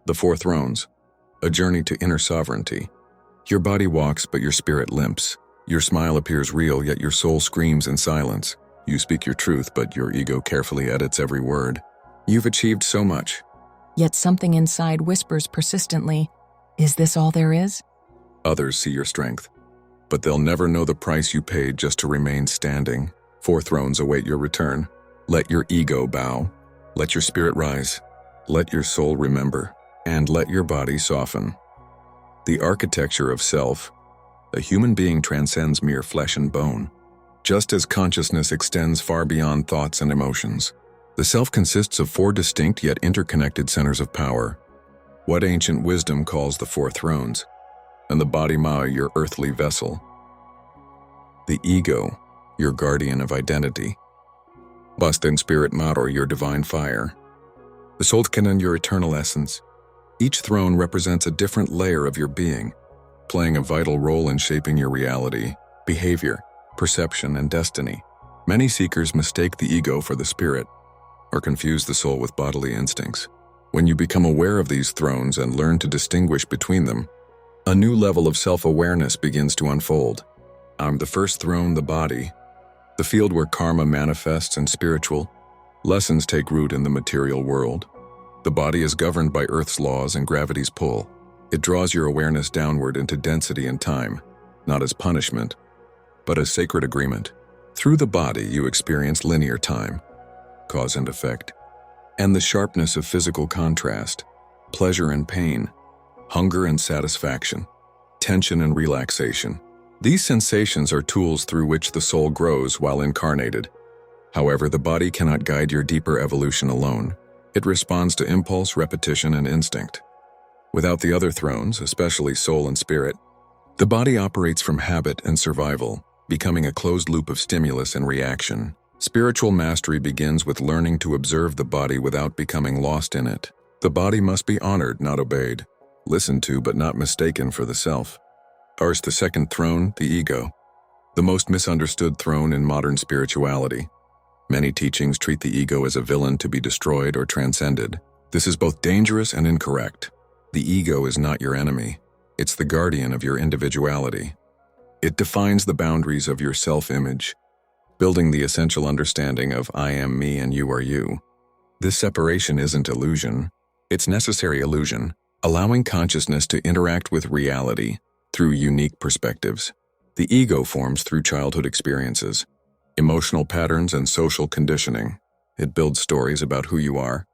The Four Thrones, a journey to inner sovereignty. Your body walks, but your spirit limps. Your smile appears real, yet your soul screams in silence. You speak your truth, but your ego carefully edits every word. You've achieved so much. Yet something inside whispers persistently, "Is this all there is?" Others see your strength, but they'll never know the price you paid just to remain standing. Four thrones await your return. Let your ego bow. Let your spirit rise. Let your soul remember. And let your body soften. The architecture of self. A human being transcends mere flesh and bone. Just as consciousness extends far beyond thoughts and emotions, the self consists of four distinct yet interconnected centers of power. What ancient wisdom calls the four thrones, and the body Maya, your earthly vessel. The ego, your guardian of identity. Bust and spirit Maro, your divine fire. The Soultkanen, your eternal essence. Each throne represents a different layer of your being, playing a vital role in shaping your reality, behavior, perception, and destiny. Many seekers mistake the ego for the spirit, or confuse the soul with bodily instincts. When you become aware of these thrones and learn to distinguish between them, a new level of self-awareness begins to unfold. The first throne, the body, the field where karma manifests and spiritual lessons take root in the material world. The body is governed by Earth's laws and gravity's pull. It draws your awareness downward into density and time, not as punishment, but as sacred agreement. Through the body, you experience linear time, cause and effect, and the sharpness of physical contrast, pleasure and pain, hunger and satisfaction, tension and relaxation. These sensations are tools through which the soul grows while incarnated. However, the body cannot guide your deeper evolution alone. It responds to impulse, repetition, and instinct. Without the other thrones, especially soul and spirit, the body operates from habit and survival, becoming a closed loop of stimulus and reaction. Spiritual mastery begins with learning to observe the body without becoming lost in it. The body must be honored, not obeyed, listened to but not mistaken for the self. Ours, the second throne, the ego, the most misunderstood throne in modern spirituality. Many teachings treat the ego as a villain to be destroyed or transcended. This is both dangerous and incorrect. The ego is not your enemy. It's the guardian of your individuality. It defines the boundaries of your self-image, building the essential understanding of I am me and you are you. This separation isn't illusion. It's necessary illusion, allowing consciousness to interact with reality through unique perspectives. The ego forms through childhood experiences, emotional patterns, and social conditioning. It builds stories about who you are,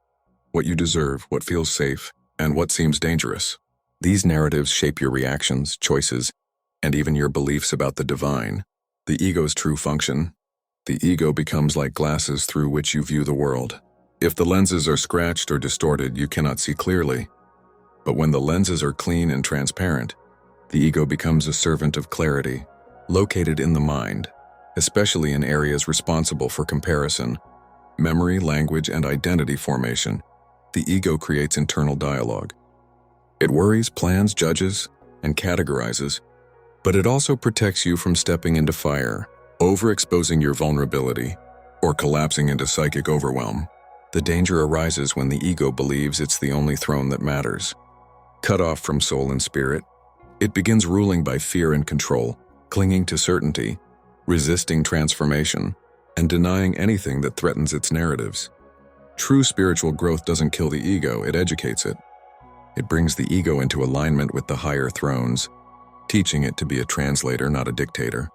what you deserve, what feels safe, and what seems dangerous. These narratives shape your reactions, choices, and even your beliefs about the divine. The ego's true function. The ego becomes like glasses through which you view the world. If the lenses are scratched or distorted, you cannot see clearly. But when the lenses are clean and transparent, the ego becomes a servant of clarity, located in the mind, especially in areas responsible for comparison, memory, language, and identity formation. The ego creates internal dialogue. It worries, plans, judges, and categorizes, but it also protects you from stepping into fire, overexposing your vulnerability, or collapsing into psychic overwhelm. The danger arises when the ego believes it's the only throne that matters. Cut off from soul and spirit, it begins ruling by fear and control, clinging to certainty, resisting transformation, and denying anything that threatens its narratives. True spiritual growth doesn't kill the ego, it educates it. It brings the ego into alignment with the higher thrones, teaching it to be a translator, not a dictator.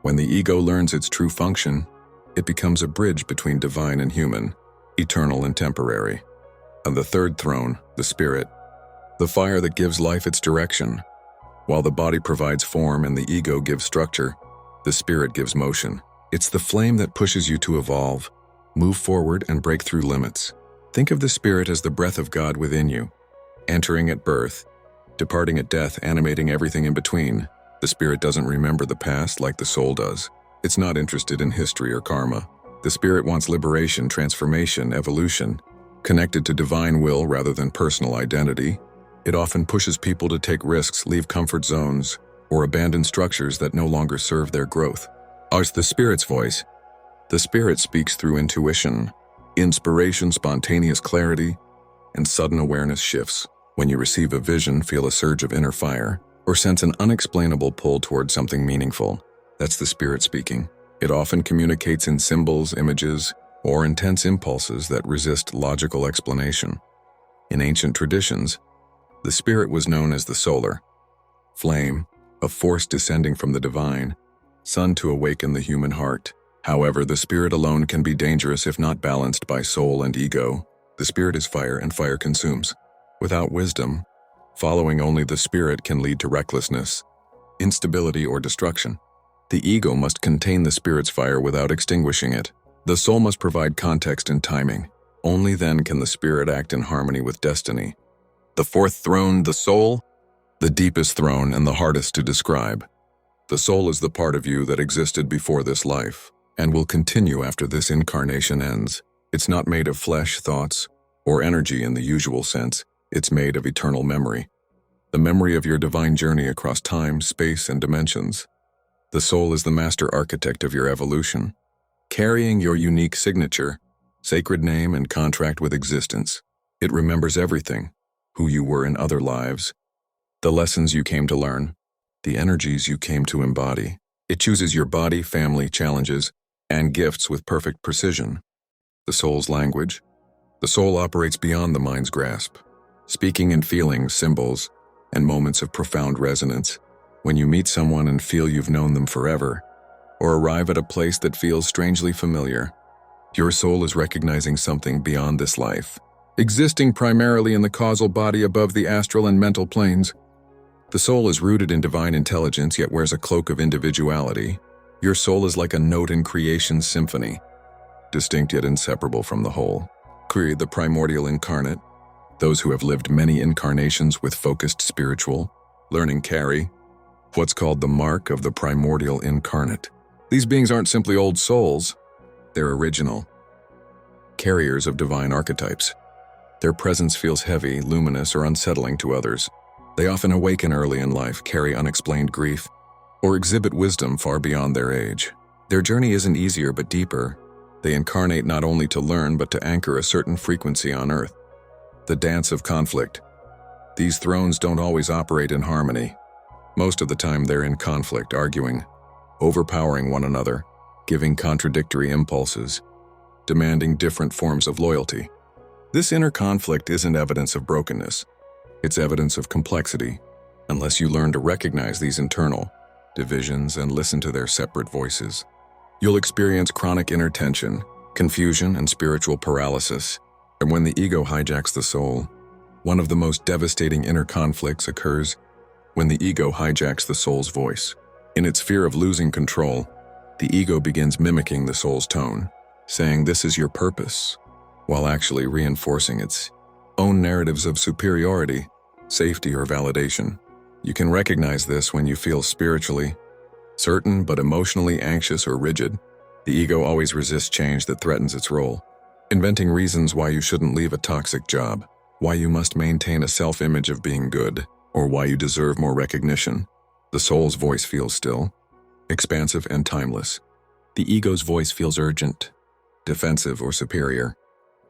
When the ego learns its true function, it becomes a bridge between divine and human, eternal and temporary. And the third throne, the spirit, the fire that gives life its direction. While the body provides form and the ego gives structure, the spirit gives motion. It's the flame that pushes you to evolve, move forward, and break through limits. Think of the spirit as the breath of God within you, entering at birth, departing at death, animating everything in between. The spirit doesn't remember the past like the soul does. It's not interested in history or karma. The spirit wants liberation, transformation, evolution, connected to divine will rather than personal identity. It often pushes people to take risks, leave comfort zones, or abandon structures that no longer serve their growth. Ours, the spirit's voice. The spirit speaks through intuition, inspiration, spontaneous clarity, and sudden awareness shifts. When you receive a vision, feel a surge of inner fire, or sense an unexplainable pull towards something meaningful. That's the spirit speaking. It often communicates in symbols, images, or intense impulses that resist logical explanation. In ancient traditions, the spirit was known as the solar flame, a force descending from the divine sun to awaken the human heart. However, the spirit alone can be dangerous if not balanced by soul and ego. The spirit is fire, and fire consumes. Without wisdom, following only the spirit can lead to recklessness, instability, or destruction. The ego must contain the spirit's fire without extinguishing it. The soul must provide context and timing. Only then can the spirit act in harmony with destiny. The fourth throne, the soul, the deepest throne and the hardest to describe. The soul is the part of you that existed before this life and will continue after this incarnation ends. It's not made of flesh, thoughts, or energy in the usual sense. It's made of eternal memory. The memory of your divine journey across time, space, and dimensions. The soul is the master architect of your evolution, carrying your unique signature, sacred name, and contract with existence. It remembers everything, who you were in other lives, the lessons you came to learn, the energies you came to embody. It chooses your body, family, challenges, and gifts with perfect precision. The soul's language. The soul operates beyond the mind's grasp, speaking in feelings, symbols, and moments of profound resonance. When you meet someone and feel you've known them forever, or arrive at a place that feels strangely familiar, your soul is recognizing something beyond this life, existing primarily in the causal body above the astral and mental planes. The soul is rooted in divine intelligence, yet wears a cloak of individuality. Your soul is like a note in creation's symphony, distinct yet inseparable from the whole. Create the primordial incarnate. Those who have lived many incarnations with focused spiritual learning carry what's called the mark of the primordial incarnate. These beings aren't simply old souls, they're original, carriers of divine archetypes. Their presence feels heavy, luminous, or unsettling to others. They often awaken early in life, carry unexplained grief, or exhibit wisdom far beyond their age. Their journey isn't easier but deeper. They incarnate not only to learn but to anchor a certain frequency on earth. The dance of conflict. These thrones don't always operate in harmony. Most of the time they're in conflict, arguing, overpowering one another, giving contradictory impulses, demanding different forms of loyalty. This inner conflict isn't evidence of brokenness. It's evidence of complexity, unless you learn to recognize these internal divisions and listen to their separate voices. You'll experience chronic inner tension, confusion, and spiritual paralysis. And when the ego hijacks the soul, one of the most devastating inner conflicts occurs when the ego hijacks the soul's voice. In its fear of losing control, the ego begins mimicking the soul's tone, saying this is your purpose, while actually reinforcing its own narratives of superiority, safety, or validation. You can recognize this when you feel spiritually certain but emotionally anxious or rigid. The ego always resists change that threatens its role, inventing reasons why you shouldn't leave a toxic job, why you must maintain a self-image of being good, or why you deserve more recognition. The soul's voice feels still, expansive, and timeless. The ego's voice feels urgent, defensive, or superior.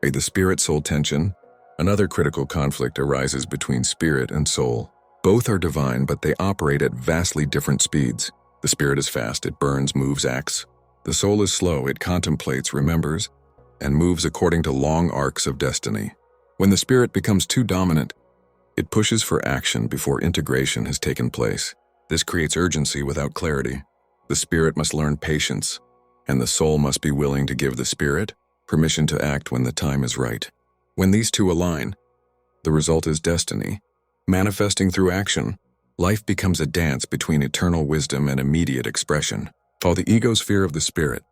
The spirit-soul tension. Another critical conflict arises between spirit and soul. Both are divine, but they operate at vastly different speeds. The spirit is fast, it burns, moves, acts. The soul is slow, it contemplates, remembers, and moves according to long arcs of destiny. When the spirit becomes too dominant, it pushes for action before integration has taken place. This creates urgency without clarity. The spirit must learn patience, and the soul must be willing to give the spirit permission to act when the time is right. When these two align, the result is destiny. Manifesting through action, life becomes a dance between eternal wisdom and immediate expression. While the ego's fear of the spirit.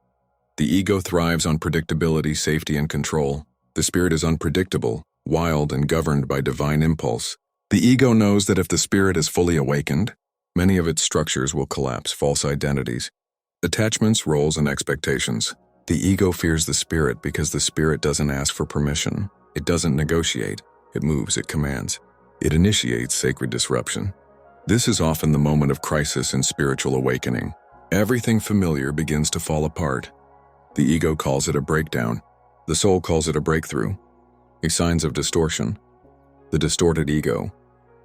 The ego thrives on predictability, safety, and control. The spirit is unpredictable, wild, and governed by divine impulse. The ego knows that if the spirit is fully awakened, many of its structures will collapse, false identities, attachments, roles, and expectations. The ego fears the spirit because the spirit doesn't ask for permission. It doesn't negotiate. It moves, it commands. It initiates sacred disruption. This is often the moment of crisis in spiritual awakening. Everything familiar begins to fall apart. The ego calls it a breakdown. The soul calls it a breakthrough. Signs of distortion. The distorted ego.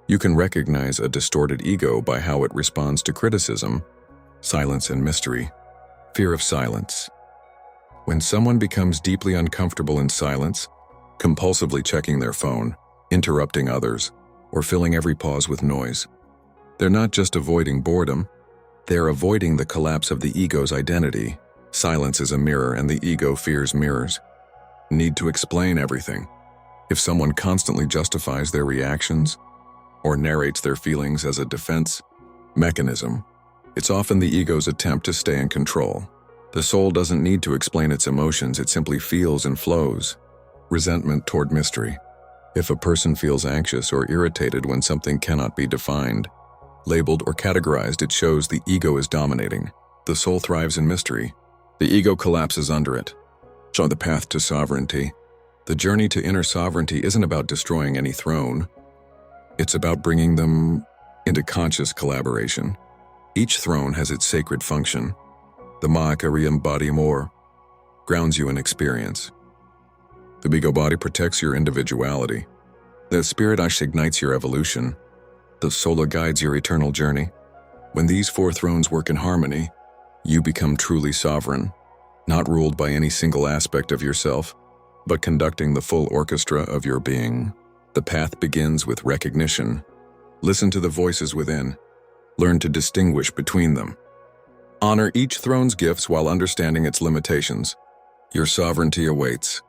You can recognize a distorted ego by how it responds to criticism, silence and mystery. Fear of silence. When someone becomes deeply uncomfortable in silence, compulsively checking their phone, interrupting others, or filling every pause with noise, they're not just avoiding boredom, they're avoiding the collapse of the ego's identity. Silence is a mirror and the ego fears mirrors. Need to explain everything. If someone constantly justifies their reactions or narrates their feelings as a defense mechanism, it's often the ego's attempt to stay in control. The soul doesn't need to explain its emotions, it simply feels and flows. Resentment toward mystery. If a person feels anxious or irritated when something cannot be defined, labeled, or categorized, it shows the ego is dominating. The soul thrives in mystery. The ego collapses under it. On the path to sovereignty. The journey to inner sovereignty isn't about destroying any throne. It's about bringing them into conscious collaboration. Each throne has its sacred function. The Ma'akariam body more grounds you in experience. The ego body protects your individuality. The spirit Ash ignites your evolution. The Sola guides your eternal journey. When these four thrones work in harmony, you become truly sovereign, not ruled by any single aspect of yourself, but conducting the full orchestra of your being. The path begins with recognition. Listen to the voices within. Learn to distinguish between them. Honor each throne's gifts while understanding its limitations. Your sovereignty awaits.